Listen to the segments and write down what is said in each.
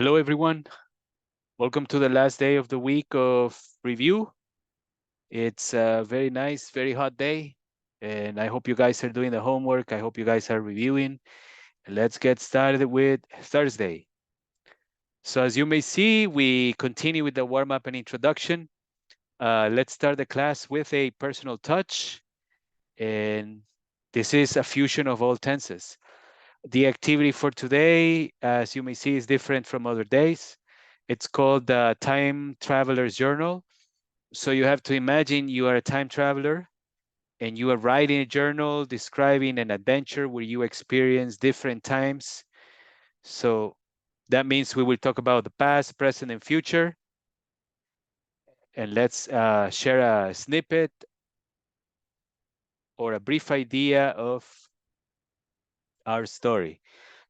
Hello, everyone. Welcome to the last day of the week of review. It's a very nice, very hot day, and I hope you guys are doing the homework. I hope you guys are reviewing. Let's get started with Thursday. So as you may see, we continue with the warm-up and introduction. Let's start the class with a personal touch, and this is a fusion of all tenses. The activity for today, as you may see, is different from other days. It's called the Time Traveler's Journal. So you have to imagine you are a time traveler and you are writing a journal describing an adventure where you experience different times. So that means we will talk about the past, present, and future. And let's share a snippet or a brief idea of our story.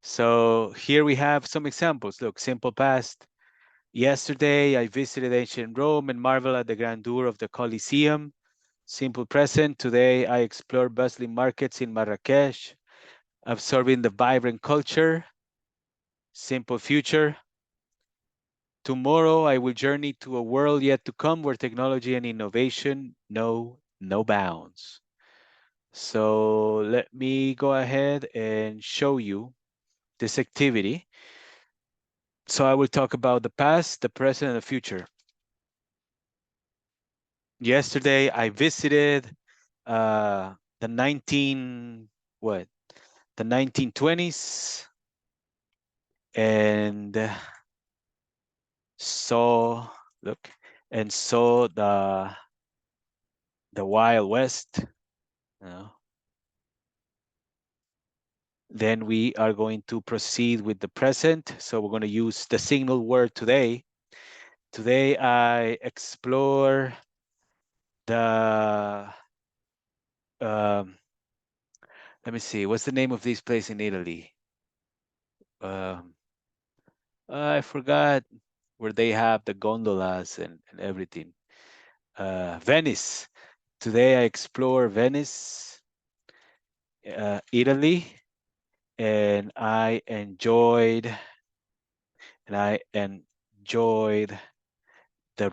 So here we have some examples. Look, simple past. Yesterday, I visited ancient Rome and marveled at the grandeur of the Colosseum. Simple present. Today, I explore bustling markets in Marrakesh, absorbing the vibrant culture. Simple future. Tomorrow, I will journey to a world yet to come where technology and innovation know no bounds. So let me go ahead and show you this activity. So I will talk about the past, the present, and the future. Yesterday, I visited the 1920s and saw look and saw the Wild West. You know. Then we are going to proceed with the present. So we're going to use the signal word today. Today I explore the let me see, what's the name of this place in Italy? Um, I forgot, where they have the gondolas and everything. Venice. Today I explore Venice, Italy, and I enjoyed the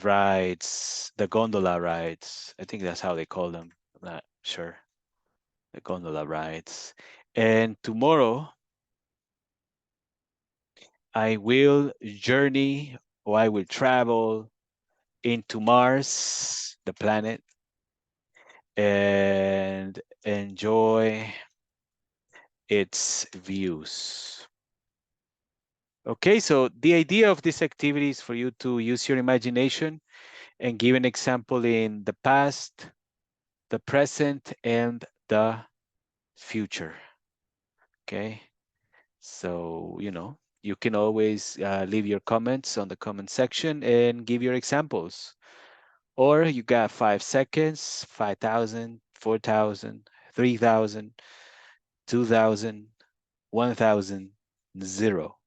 rides, the gondola rides. I think that's how they call them. I'm not sure. The gondola rides. And tomorrow I will journey or I will travel into Mars, the planet, and enjoy its views. Okay, so the idea of this activity is for you to use your imagination and give an example in the past, the present, and the future. Okay, so you can always leave your comments on the comment section and give your examples. Or you got 5 seconds, 5,000, 4,000, 3,000, 2,000, 1,000, 0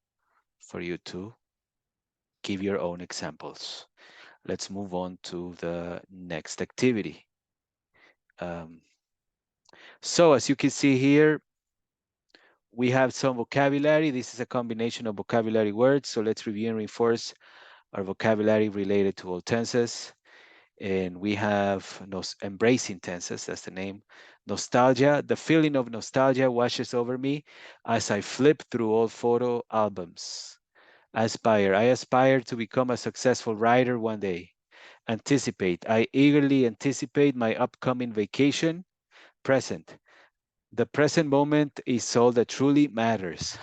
for you to give your own examples. Let's move on to the next activity. Um, so as you can see here, we have some vocabulary. This is a combination of vocabulary words. So let's review and reinforce our vocabulary related to all tenses. And we have embracing tenses, that's the name. Nostalgia, the feeling of nostalgia washes over me as I flip through old photo albums. I aspire to become a successful writer one day. Anticipate, I eagerly anticipate my upcoming vacation. Present, the present moment is all that truly matters.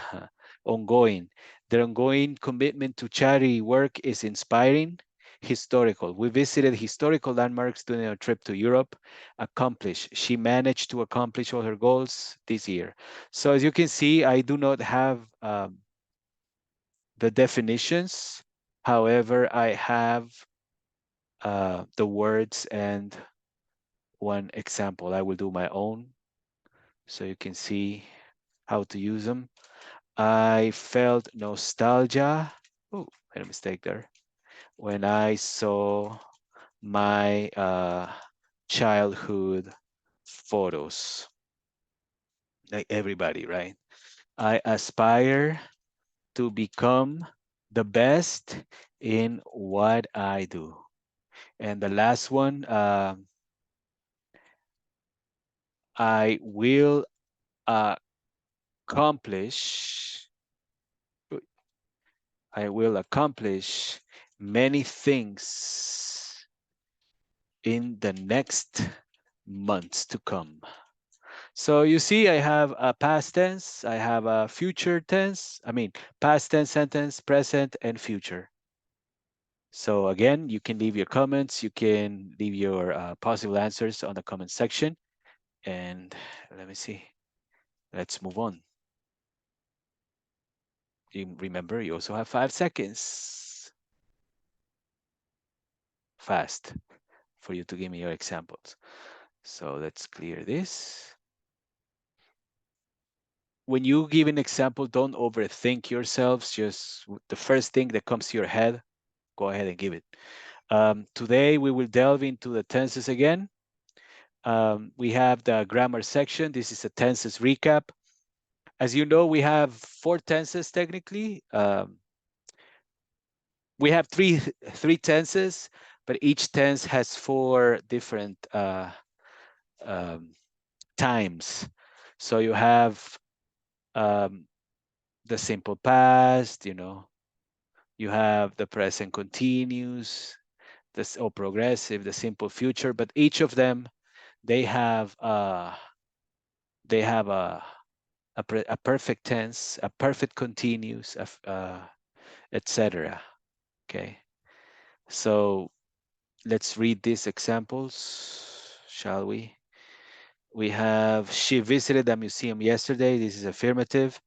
Ongoing, their ongoing commitment to charity work is inspiring. Historical, we visited historical landmarks during our trip to Europe. Accomplish, she managed to accomplish all her goals this year. So as you can see, I do not have the definitions. However, I have the words and one example. I will do my own so you can see how to use them. I felt nostalgia. Oh, made a mistake there. When I saw my childhood photos, like everybody, right? I aspire to become the best in what I do. And the last one, I will accomplish, I will accomplish many things in the next months to come. So you see, I have a past tense, I have a future tense, past tense sentence, present, and future. So again, you can leave your comments, you can leave your possible answers on the comment section. And let me see, let's move on. You remember, you also have 5 seconds. Fast for you to give me your examples. So let's clear this. When you give an example, don't overthink yourselves. Just the first thing that comes to your head, go ahead and give it. Today, we will delve into the tenses again. We have the grammar section. This is a tenses recap. As you know, we have 4 tenses technically. We have three tenses, but each tense has 4 different um, times. So you have um, the simple past, you have the present continuous, or progressive, the simple future, but each of them, they have a perfect tense, a perfect continuous, etc. Okay, so let's read these examples, shall we? We have, she visited the museum yesterday. This is affirmative.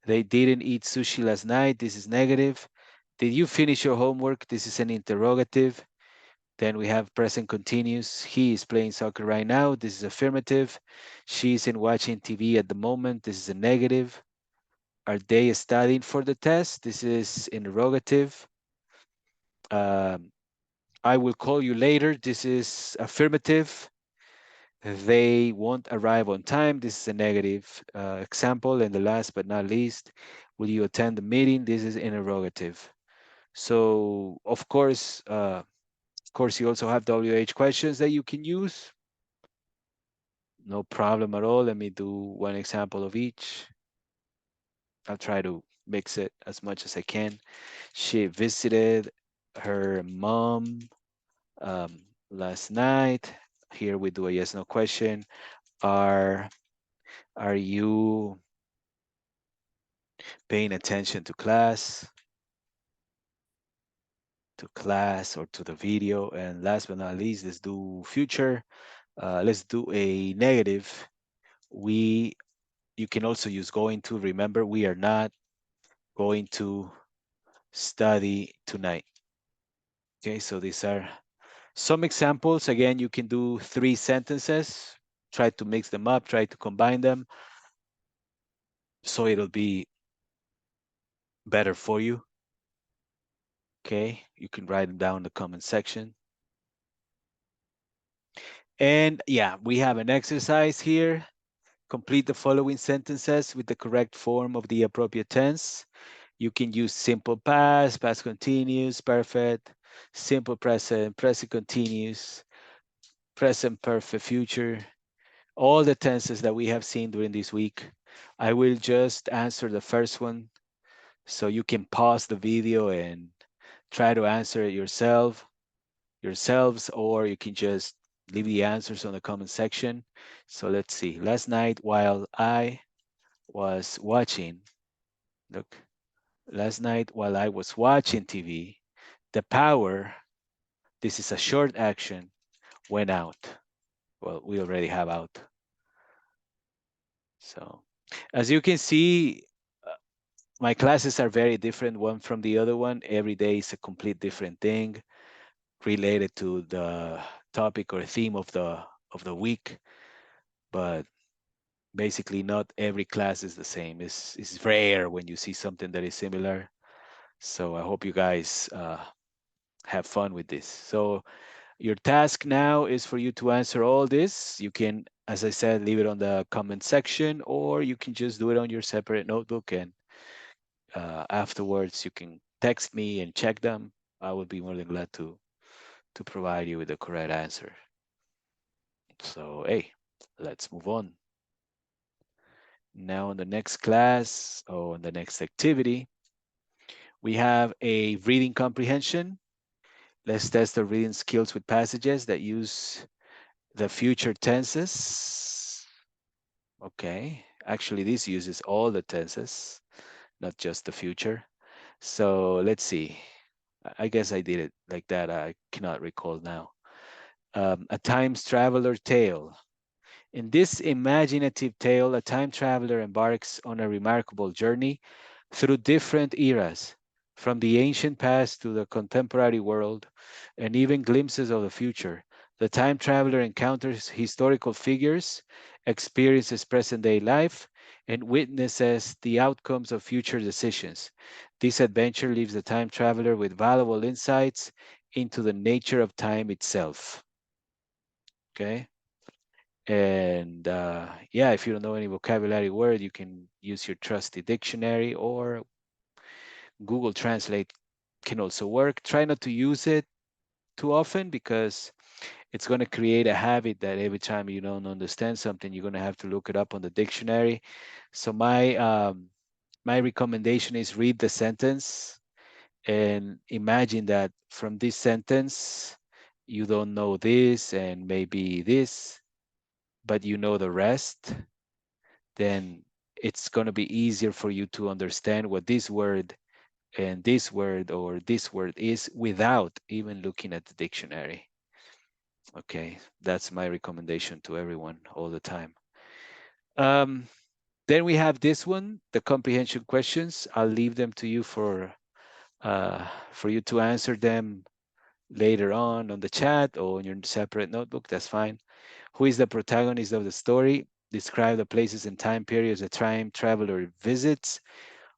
They didn't eat sushi last night. This is negative. Did you finish your homework? This is an interrogative. Then we have present continuous. He is playing soccer right now. This is affirmative. She isn't watching TV at the moment. This is a negative. Are they studying for the test? This is interrogative. Um, I will call you later. This is affirmative. They won't arrive on time. This is a negative example. And the last but not least, will you attend the meeting? This is interrogative. So of course, you also have WH questions that you can use. No problem at all. Let me do one example of each. I'll try to mix it as much as I can. She visited her mom last night. Here we do a yes, no question. Are you paying attention to class? To class or to the video? And last but not least, let's do future. Let's do a negative. You can also use going to. Remember, we are not going to study tonight. Okay, so these are some examples. Again, you can do 3 sentences. Try to mix them up, try to combine them, so it'll be better for you. Okay, you can write them down in the comment section. And yeah, we have an exercise here. Complete the following sentences with the correct form of the appropriate tense. You can use simple past, past continuous, perfect, simple present, present continuous, present perfect, future, all the tenses that we have seen during this week. I will just answer the first one, so you can pause the video and try to answer it yourselves, or you can just leave the answers on the comment section. So let's see. Last night while I was watching, look, last night while I was watching TV, the power, this is a short action, went out. Well, we already have out. So as you can see, my classes are very different one from the other one. Every day is a complete different thing related to the topic or theme of the week. But basically not every class is the same. It's rare when you see something that is similar. So I hope you guys have fun with this. So your task now is for you to answer all this. You can, as I said, leave it on the comment section, or you can just do it on your separate notebook, and afterwards you can text me and check them. I would be more than glad to provide you with the correct answer. So, hey, let's move on. Now, in the next class or in the next activity, we have a reading comprehension. Let's test the reading skills with passages that use the future tenses. Okay, actually, this uses all the tenses, not just the future. So let's see. I guess I did it like that. I cannot recall now. A time traveler tale. In this imaginative tale, a time traveler embarks on a remarkable journey through different eras, from the ancient past to the contemporary world, and even glimpses of the future. The time traveler encounters historical figures, experiences present day life, and witnesses the outcomes of future decisions. This adventure leaves the time traveler with valuable insights into the nature of time itself. Okay. And yeah, if you don't know any vocabulary word, you can use your trusty dictionary, or Google Translate can also work. Try not to use it too often, because it's going to create a habit that every time you don't understand something, you're going to have to look it up on the dictionary. So my recommendation is read the sentence and imagine that from this sentence, you don't know this and maybe this, but you know the rest. Then it's going to be easier for you to understand what this word and this word or this word is without even looking at the dictionary. Okay, that's my recommendation to everyone all the time. Um, then we have this one, the comprehension questions. I'll leave them to you for you to answer them later on the chat or in your separate notebook. That's fine. Who is the protagonist of the story? Describe the places and time periods the time traveler visits.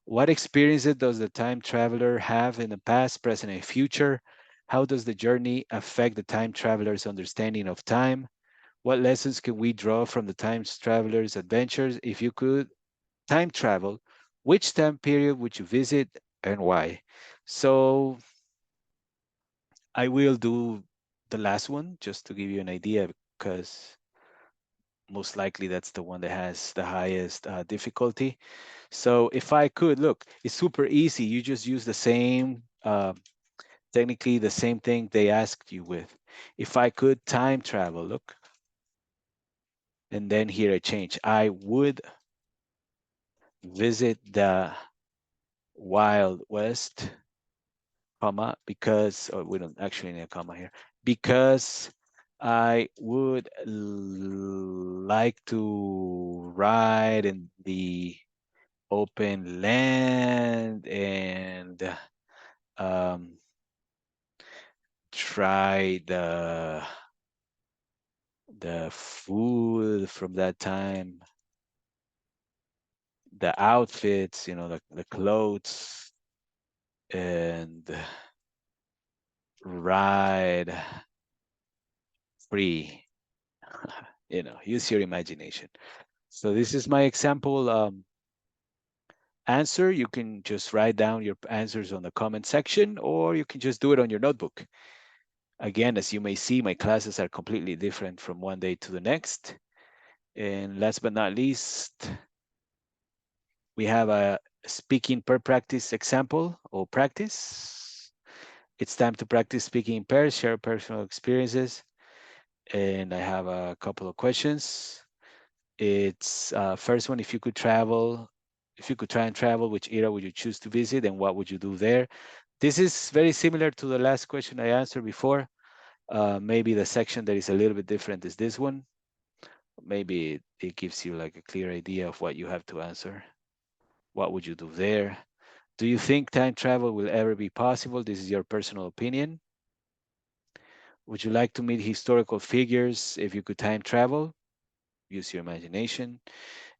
What experiences does the time traveler have in the past, present, and future? How does the journey affect the time traveler's understanding of time? What lessons can we draw from the time traveler's adventures? If you could time travel, which time period would you visit and why? So I will do the last one just to give you an idea, because most likely that's the one that has the highest difficulty. So if I could, look, it's super easy. You just use the same, technically the same thing they asked you with. If I could time travel, look, and then here I change. I would visit the Wild West, comma, because, or we don't actually need a comma here, because I would like to ride in the open land and um, try the food from that time, the outfits, the clothes, and ride free. Use your imagination. So this is my example answer. You can just write down your answers on the comment section, or you can just do it on your notebook. Again, as you may see, my classes are completely different from one day to the next. And last but not least, we have a speaking per practice example or practice. It's time to practice speaking in pairs, share personal experiences. And I have a couple of questions. It's first one, if you could try and travel, which era would you choose to visit and what would you do there? This is very similar to the last question I answered before. Maybe the section that is a little bit different is this one. Maybe it gives you like a clear idea of what you have to answer. What would you do there? Do you think time travel will ever be possible? This is your personal opinion. Would you like to meet historical figures if you could time travel? Use your imagination.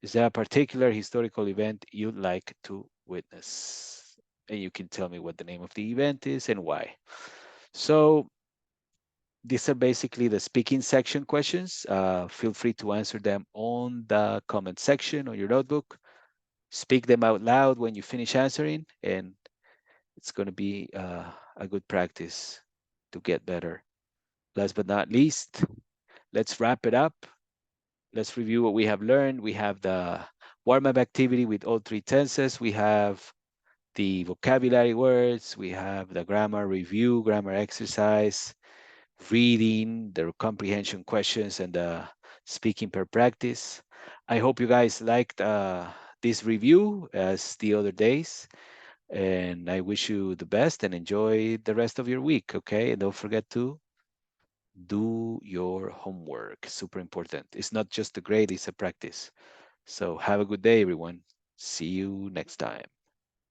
Is there a particular historical event you'd like to witness? And you can tell me what the name of the event is and why. So these are basically the speaking section questions. Feel free to answer them on the comment section on your notebook. Speak them out loud when you finish answering, and It's going to be a good practice to get better. Last but not least, let's wrap it up. Let's review what we have learned. We have the warm-up activity with all three tenses. We have the vocabulary words. We have the grammar review, grammar exercise, reading, the comprehension questions, and the speaking per practice. I hope you guys liked this review as the other days. And I wish you the best and enjoy the rest of your week. Okay. And don't forget to do your homework. Super important. It's not just a grade, it's a practice. So have a good day, everyone. See you next time.